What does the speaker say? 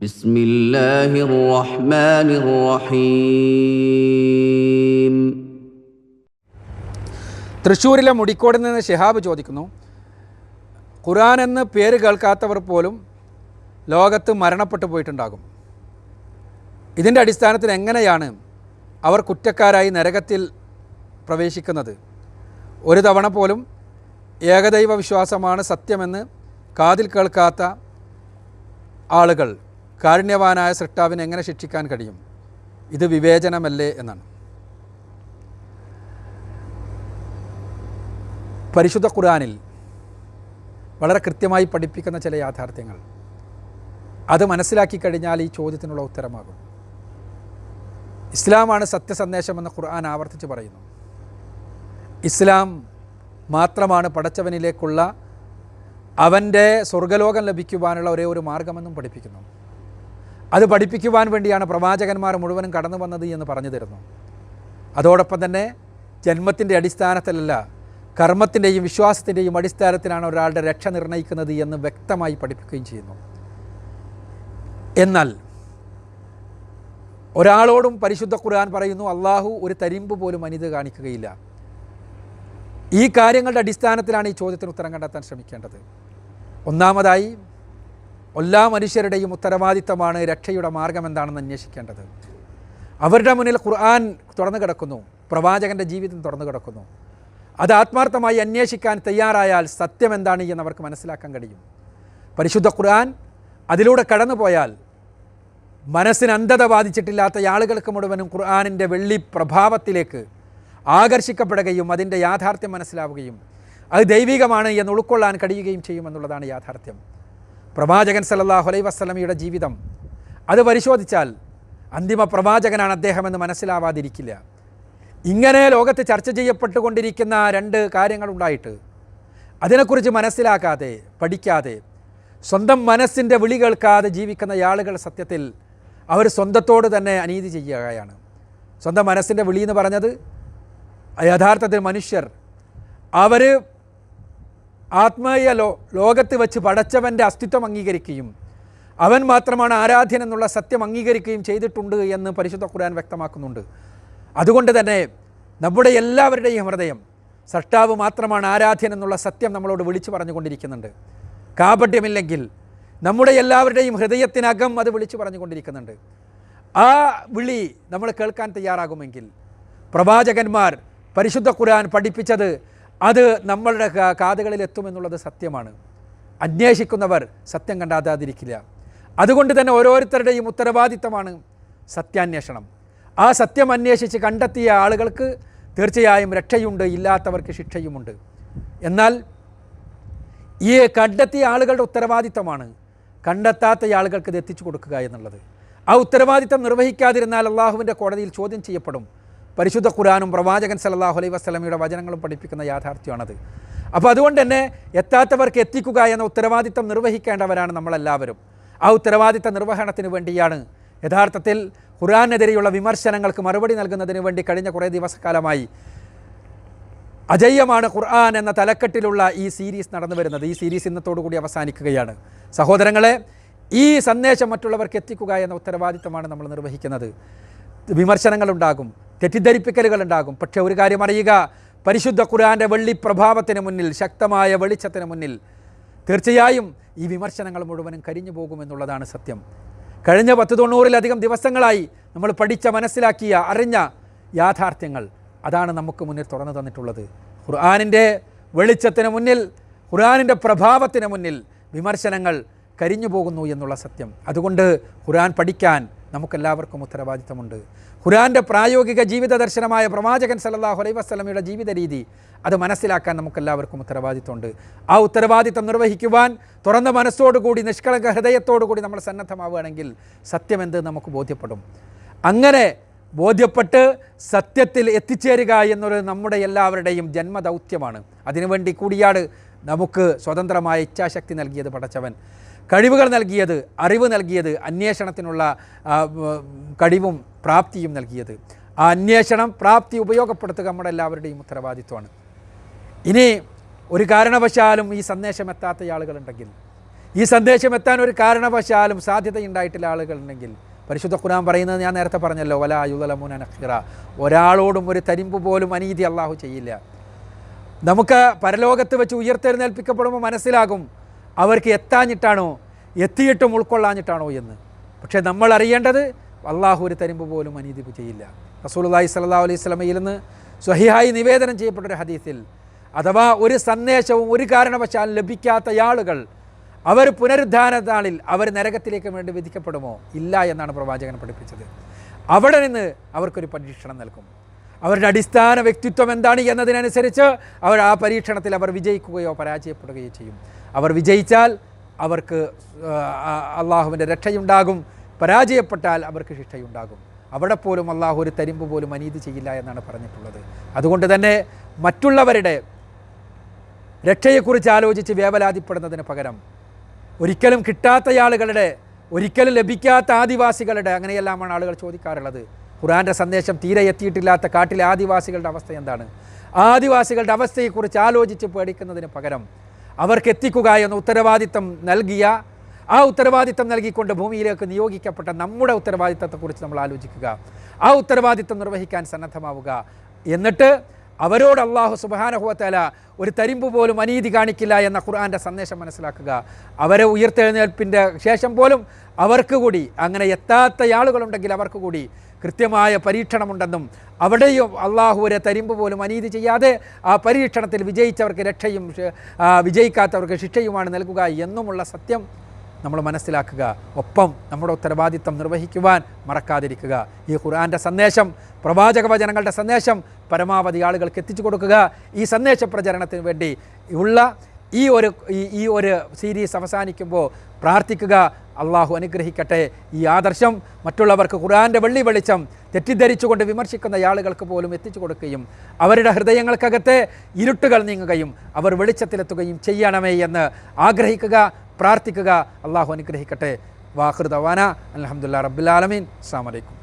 بسم الله الرحمن الرحيم. തൃശ്ശൂരിലെ മുടിക്കോടിൽ നിന്ന് ഷിഹാബ് ചോദിക്കുന്നു, ഖുർആൻ എന്ന് പേര് കേൾക്കാത്തവർ പോലും ലോകത്ത് മരണപ്പെട്ടു പോയിട്ടുണ്ടാകും. ഇതിൻ്റെ അടിസ്ഥാനത്തിൽ എങ്ങനെയാണ് അവർ കുറ്റക്കാരായി നരകത്തിൽ പ്രവേശിക്കുന്നത്? ഒരു തവണ പോലും ഏകദൈവ വിശ്വാസമാണ് സത്യമെന്ന് കാതിൽ കേൾക്കാത്ത ആളുകൾ കാരുണ്യവാനായ സൃഷ്ടാവിനെ എങ്ങനെ ശിക്ഷിക്കാൻ കഴിയും? ഇത് വിവേചനമല്ലേ എന്നാണ്. പരിശുദ്ധ ഖുർആനിൽ വളരെ കൃത്യമായി പഠിപ്പിക്കുന്ന ചില യാഥാർത്ഥ്യങ്ങൾ അത് മനസ്സിലാക്കി കഴിഞ്ഞാൽ ഈ ചോദ്യത്തിനുള്ള ഉത്തരമാകും. ഇസ്ലാമാണ് സത്യസന്ദേശമെന്ന് ഖുർആൻ ആവർത്തിച്ച് പറയുന്നു. ഇസ്ലാം മാത്രമാണ് പടച്ചവനിലേക്കുള്ള അവൻ്റെ സ്വർഗലോകം ലഭിക്കുവാനുള്ള ഒരേ ഒരു മാർഗമെന്നും പഠിപ്പിക്കുന്നു. അത് പഠിപ്പിക്കുവാൻ വേണ്ടിയാണ് പ്രവാചകന്മാർ മുഴുവനും കടന്നു വന്നത് എന്ന് പറഞ്ഞു തരുന്നു. അതോടൊപ്പം തന്നെ ജന്മത്തിൻ്റെ അടിസ്ഥാനത്തിലല്ല, കർമ്മത്തിൻ്റെയും വിശ്വാസത്തിൻ്റെയും അടിസ്ഥാനത്തിലാണ് ഒരാളുടെ രക്ഷ നിർണ്ണയിക്കുന്നത് എന്ന് വ്യക്തമായി പഠിപ്പിക്കുകയും ചെയ്യുന്നു. എന്നാൽ ഒരാളോടും പരിശുദ്ധ ഖുർആൻ പറയുന്നു, അള്ളാഹു ഒരു തരിമ്പ് പോലും അനീതി കാണിക്കുകയില്ല. ഈ കാര്യങ്ങളുടെ അടിസ്ഥാനത്തിലാണ് ഈ ചോദ്യത്തിന് ഉത്തരം കണ്ടെത്താൻ ശ്രമിക്കേണ്ടത്. ഒന്നാമതായി, എല്ലാ മനുഷ്യരുടെയും ഉത്തരവാദിത്തമാണ് രക്ഷയുടെ മാർഗം എന്താണെന്ന് അന്വേഷിക്കേണ്ടത്. അവരുടെ മുന്നിൽ ഖുർആൻ തുറന്നു കിടക്കുന്നു, പ്രവാചകൻ്റെ ജീവിതം തുറന്നു കിടക്കുന്നു. അത് ആത്മാർത്ഥമായി അന്വേഷിക്കാൻ തയ്യാറായാൽ സത്യം എന്താണ് എന്ന് അവർക്ക് മനസ്സിലാക്കാൻ കഴിയും. പരിശുദ്ധ ഖുർആൻ അതിലൂടെ കടന്നു പോയാൽ മനസ്സിന് അന്ധത ബാധിച്ചിട്ടില്ലാത്ത ആളുകൾക്ക് മുഴുവനും ഖുർആനിൻ്റെ വെള്ളി പ്രഭാവത്തിലേക്ക് ആകർഷിക്കപ്പെടുകയും അതിൻ്റെ യാഥാർത്ഥ്യം മനസ്സിലാവുകയും അത് ദൈവികമാണ് എന്ന് ഉൾക്കൊള്ളാൻ കഴിയുകയും ചെയ്യുമെന്നുള്ളതാണ് യാഥാർത്ഥ്യം. പ്രവാചകൻ സല്ലല്ലാഹു അലൈഹി വസല്ലമയുടെ ജീവിതം അത് പരിശോധിച്ചാൽ അന്തിമ പ്രവാചകനാണ് അദ്ദേഹമെന്ന് മനസ്സിലാവാതിരിക്കില്ല. ഇങ്ങനെ ലോകത്ത് ചർച്ച ചെയ്യപ്പെട്ടുകൊണ്ടിരിക്കുന്ന രണ്ട് കാര്യങ്ങളുണ്ടായിട്ട് അതിനെക്കുറിച്ച് മനസ്സിലാക്കാതെ, പഠിക്കാതെ, സ്വന്തം മനസ്സിൻ്റെ വിളി കേൾക്കാതെ ജീവിക്കുന്ന ആളുകൾ സത്യത്തിൽ അവർ സ്വന്തത്തോട് തന്നെ അനീതി ചെയ്യുകയാണ്. സ്വന്തം മനസ്സിൻ്റെ വിളി എന്ന് പറഞ്ഞത് യഥാർത്ഥത്തിൽ മനുഷ്യർ അവർ ആത്മീയ ലോകത്ത് വെച്ച് പടച്ചവൻ്റെ അസ്തിത്വം അംഗീകരിക്കുകയും അവൻ മാത്രമാണ് ആരാധ്യൻ എന്നുള്ള സത്യം അംഗീകരിക്കുകയും ചെയ്തിട്ടുണ്ട് എന്ന് പരിശുദ്ധ ഖുർആൻ വ്യക്തമാക്കുന്നുണ്ട്. അതുകൊണ്ട് തന്നെ നമ്മുടെ എല്ലാവരുടെയും ഹൃദയം സൃഷ്ടാവ് മാത്രമാണ് ആരാധ്യൻ എന്നുള്ള സത്യം നമ്മളോട് വിളിച്ചു പറഞ്ഞുകൊണ്ടിരിക്കുന്നുണ്ട്. കാപട്യമില്ലെങ്കിൽ നമ്മുടെ എല്ലാവരുടെയും ഹൃദയത്തിനകം അത് വിളിച്ചു പറഞ്ഞുകൊണ്ടിരിക്കുന്നുണ്ട്. ആ വിളി നമ്മൾ കേൾക്കാൻ തയ്യാറാകുമെങ്കിൽ പ്രവാചകന്മാർ പരിശുദ്ധ ഖുർആൻ പഠിപ്പിച്ചത് അത് നമ്മളുടെ കാതുകളിൽ എത്തുമെന്നുള്ളത് സത്യമാണ്. അന്വേഷിക്കുന്നവർ സത്യം കണ്ടെത്താതിരിക്കില്ല. അതുകൊണ്ട് തന്നെ ഓരോരുത്തരുടെയും ഉത്തരവാദിത്തമാണ് സത്യാന്വേഷണം. ആ സത്യം അന്വേഷിച്ച് കണ്ടെത്തിയ ആളുകൾക്ക് തീർച്ചയായും രക്ഷയുണ്ട്, ഇല്ലാത്തവർക്ക് ശിക്ഷയുമുണ്ട്. എന്നാൽ ഈ കണ്ടെത്തിയ ആളുകളുടെ ഉത്തരവാദിത്തമാണ് കണ്ടെത്താത്ത ആളുകൾക്ക് ഇത് എത്തിച്ചു കൊടുക്കുക എന്നുള്ളത്. ആ ഉത്തരവാദിത്തം നിർവഹിക്കാതിരുന്നാൽ അള്ളാഹുവിൻ്റെ കോടതിയിൽ ചോദ്യം ചെയ്യപ്പെടും. പരിശുദ്ധ ഖുർആനും പ്രവാചകൻ സല്ലല്ലാഹു അലൈഹി വസല്ലമയുടെ വചനങ്ങളും പഠിപ്പിക്കുന്ന യാഥാർത്ഥ്യമാണത്. അപ്പോൾ അതുകൊണ്ട് തന്നെ എത്താത്തവർക്ക് എത്തിക്കുക എന്ന ഉത്തരവാദിത്തം നിർവഹിക്കേണ്ടവരാണ് നമ്മളെല്ലാവരും. ആ ഉത്തരവാദിത്ത നിർവഹണത്തിന് വേണ്ടിയാണ് യഥാർത്ഥത്തിൽ ഖുർആനെതിരെയുള്ള വിമർശനങ്ങൾക്ക് മറുപടി നൽകുന്നതിന് വേണ്ടി കഴിഞ്ഞ കുറേ ദിവസക്കാലമായി അജയ്യമാണ് ഖുർആൻ എന്ന തലക്കെട്ടിലുള്ള ഈ സീരീസ് നടന്നു വരുന്നത്. ഈ സീരീസ് ഇന്നത്തോടുകൂടി അവസാനിക്കുകയാണ്. സഹോദരങ്ങളെ, ഈ സന്ദേശം മറ്റുള്ളവർക്ക് എത്തിക്കുക എന്ന ഉത്തരവാദിത്തമാണ് നമ്മൾ നിർവഹിക്കുന്നത്. വിമർശനങ്ങളുണ്ടാകും, തെറ്റിദ്ധരിപ്പിക്കലുകളുണ്ടാകും. പക്ഷേ ഒരു കാര്യം അറിയുക, പരിശുദ്ധ ഖുർആൻ്റെ വെള്ളി പ്രഭാവത്തിന് മുന്നിൽ, ശക്തമായ വെളിച്ചത്തിന് മുന്നിൽ തീർച്ചയായും ഈ വിമർശനങ്ങൾ മുഴുവനും കരിഞ്ഞു പോകുമെന്നുള്ളതാണ് സത്യം. കഴിഞ്ഞ 190-ലധികം ദിവസങ്ങളായി നമ്മൾ പഠിച്ച, മനസ്സിലാക്കിയ, അറിഞ്ഞ യാഥാർത്ഥ്യങ്ങൾ അതാണ് നമുക്ക് മുന്നിൽ തുറന്നു തന്നിട്ടുള്ളത്. ഖുർആനിൻ്റെ വെളിച്ചത്തിന് മുന്നിൽ, ഖുർആനിൻ്റെ പ്രഭാവത്തിന് മുന്നിൽ വിമർശനങ്ങൾ കരിഞ്ഞു പോകുന്നു എന്നുള്ള സത്യം. അതുകൊണ്ട് ഖുർആൻ പഠിക്കാൻ നമുക്കെല്ലാവർക്കും ഉത്തരവാദിത്തമുണ്ട്. ഖുർആൻ്റെ പ്രായോഗിക ജീവിത ദർശനമായ പ്രവാചകൻ സല്ലല്ലാഹു അലൈഹി വസല്ലമയുടെ ജീവിത രീതി അത് മനസ്സിലാക്കാൻ നമുക്കെല്ലാവർക്കും ഉത്തരവാദിത്തമുണ്ട്. ആ ഉത്തരവാദിത്തം നിർവഹിക്കുവാൻ തുറന്ന മനസ്സോടുകൂടി, നിഷ്കളങ്ക ഹൃദയത്തോടുകൂടി നമ്മൾ സന്നദ്ധമാവുകയാണെങ്കിൽ സത്യമെന്ത് നമുക്ക് ബോധ്യപ്പെടും. അങ്ങനെ ബോധ്യപ്പെട്ട് സത്യത്തിൽ എത്തിച്ചേരുക എന്നൊരു നമ്മുടെ എല്ലാവരുടെയും ജന്മദൗത്യമാണ്. അതിനുവേണ്ടി കൂടിയാണ് നമുക്ക് സ്വതന്ത്രമായ ഇച്ഛാശക്തി നൽകിയത് പടച്ചവൻ, കഴിവുകൾ നൽകിയത്, അറിവ് നൽകിയത്, അന്വേഷണത്തിനുള്ള കഴിവും പ്രാപ്തിയും നൽകിയത്. ആ അന്വേഷണം, പ്രാപ്തി ഉപയോഗപ്പെടുത്തുക നമ്മുടെ എല്ലാവരുടെയും ഉത്തരവാദിത്വമാണ്. ഇനി ഒരു കാരണവശാലും ഈ സന്ദേശം എത്താത്ത ആളുകളുണ്ടെങ്കിൽ, ഈ സന്ദേശം എത്താൻ ഒരു കാരണവശാലും സാധ്യതയുണ്ടായിട്ടുള്ള ആളുകളുണ്ടെങ്കിൽ പരിശുദ്ധ ഖുർആൻ പറയുന്നത് ഞാൻ നേരത്തെ പറഞ്ഞല്ലോ, വലാ യുളമൂന നഖീറ, ഒരാളോടും ഒരു തരിമ്പ് പോലും അനീതി അള്ളാഹു ചെയ്യില്ല. നമുക്ക് പരലോകത്ത് വെച്ച് ഉയർത്തെഴുന്നേൽപ്പിക്കപ്പെടുമ്പോൾ മനസ്സിലാകും അവർക്ക് എത്താഞ്ഞിട്ടാണോ എത്തിയിട്ടും ഉൾക്കൊള്ളാഞ്ഞിട്ടാണോ എന്ന്. പക്ഷേ നമ്മൾ അറിയേണ്ടത് അള്ളാഹു ഒരു തരിമ്പ് പോലും അനീതി ചെയ്യില്ല. റസൂലുള്ളാഹി സ്വല്ലല്ലാഹു അലൈഹി വസല്ലമയിൽ നിന്ന് സ്വഹീഹായി നിവേദനം ചെയ്യപ്പെട്ടൊരു ഹദീസിൽ, അഥവാ ഒരു സന്ദേശവും ഒരു കാരണവശാലും ലഭിക്കാത്ത ആളുകൾ അവർ പുനരുദ്ധാന നാളിൽ അവർ നരകത്തിലേക്ക് വേണ്ടി വിധിക്കപ്പെടുമോ? ഇല്ല എന്നാണ് പ്രവാചകൻ പഠിപ്പിച്ചത്. അവിടെ നിന്ന് അവർക്കൊരു പരീക്ഷണം നൽകും. അവരുടെ അടിസ്ഥാന വ്യക്തിത്വം എന്താണ് എന്നതിനനുസരിച്ച് അവർ ആ പരീക്ഷണത്തിൽ അവർ വിജയിക്കുകയോ പരാജയപ്പെടുകയോ ചെയ്യും. അവർ വിജയിച്ചാൽ അവർക്ക് അള്ളാഹുവിൻ്റെ രക്ഷയുണ്ടാകും, പരാജയപ്പെട്ടാൽ അവർക്ക് ശിക്ഷയുണ്ടാകും. അവിടെ പോലും അള്ളാഹു ഒരു തരിമ്പ് പോലും അനീതി ചെയ്യില്ല എന്നാണ് പറഞ്ഞിട്ടുള്ളത്. അതുകൊണ്ട് തന്നെ മറ്റുള്ളവരുടെ രക്ഷയെക്കുറിച്ച് ആലോചിച്ച് വേവലാതിപ്പെടുന്നതിന് പകരം ഒരിക്കലും കിട്ടാത്ത ആളുകളുടെ, ഒരിക്കലും ലഭിക്കാത്ത ആദിവാസികളുടെ, അങ്ങനെയെല്ലാമാണ് ആളുകൾ ചോദിക്കാറുള്ളത്. ഖുർആൻ്റെ സന്ദേശം തീരെ എത്തിയിട്ടില്ലാത്ത കാട്ടിലെ ആദിവാസികളുടെ അവസ്ഥ എന്താണ്? ആദിവാസികളുടെ അവസ്ഥയെക്കുറിച്ച് ആലോചിച്ച് പേടിക്കുന്നതിന് പകരം അവർക്ക് എത്തിക്കുക എന്ന ഉത്തരവാദിത്തം നൽകിയ, ആ ഉത്തരവാദിത്തം നൽകിക്കൊണ്ട് ഭൂമിയിലേക്ക് നിയോഗിക്കപ്പെട്ട നമ്മുടെ ഉത്തരവാദിത്തത്തെക്കുറിച്ച് നമ്മൾ ആലോചിക്കുക, ആ ഉത്തരവാദിത്തം നിർവഹിക്കാൻ സന്നദ്ധമാവുക. എന്നിട്ട് അവരോട് അല്ലാഹു സുബ്ഹാനഹു വ തആല ഒരു തരിമ്പ് പോലും അനീതി കാണിക്കില്ല എന്ന ഖുർആൻ്റെ സന്ദേശം മനസ്സിലാക്കുക. അവരെ ഉയർത്തെഴുന്നേൽപ്പിൻ്റെ ശേഷം പോലും അവർക്ക് കൂടി, അങ്ങനെ എത്താത്ത ആളുകളുണ്ടെങ്കിൽ അവർക്ക് കൂടി കൃത്യമായ പരീക്ഷണമുണ്ടെന്നും അവിടെയും അള്ളാഹു ഒരു തരിമ്പ് പോലും അനീതി ചെയ്യാതെ ആ പരീക്ഷണത്തിൽ വിജയിച്ചവർക്ക് രക്ഷയും വിജയിക്കാത്തവർക്ക് ശിക്ഷയുമാണ് നൽകുക എന്നുമുള്ള സത്യം നമ്മൾ മനസ്സിലാക്കുക. ഒപ്പം നമ്മുടെ ഉത്തരവാദിത്തം നിർവഹിക്കുവാൻ മറക്കാതിരിക്കുക. ഈ ഖുർആൻ്റെ സന്ദേശം, പ്രവാചക വചനങ്ങളുടെ സന്ദേശം പരമാവധി ആളുകൾക്ക് എത്തിച്ചു കൊടുക്കുക. ഈ സന്ദേശ പ്രചരണത്തിന് വേണ്ടി ഉള്ള ഈ ഒരു സീരീസ് അവസാനിക്കുമ്പോൾ പ്രാർത്ഥിക്കുക, അള്ളാഹു അനുഗ്രഹിക്കട്ടെ. ഈ ആദർശം മറ്റുള്ളവർക്ക് ഖുർആൻ്റെ വെള്ളി വെളിച്ചം തെറ്റിദ്ധരിച്ചുകൊണ്ട് വിമർശിക്കുന്ന ആളുകൾക്ക് പോലും എത്തിച്ചു കൊടുക്കുകയും അവരുടെ ഹൃദയങ്ങൾക്കകത്തെ ഇരുട്ടുകൾ നീങ്ങുകയും അവർ വെളിച്ചത്തിലെത്തുകയും ചെയ്യണമേ എന്ന് ആഗ്രഹിക്കുക, പ്രാർത്ഥിക്കുക. അള്ളാഹു അനുഗ്രഹിക്കട്ടെ. വാഖിർ ദവാന അൽഹംദുലില്ലാഹി റബ്ബിൽ ആലമീൻ. അസ്സലാമു അലൈക്കും.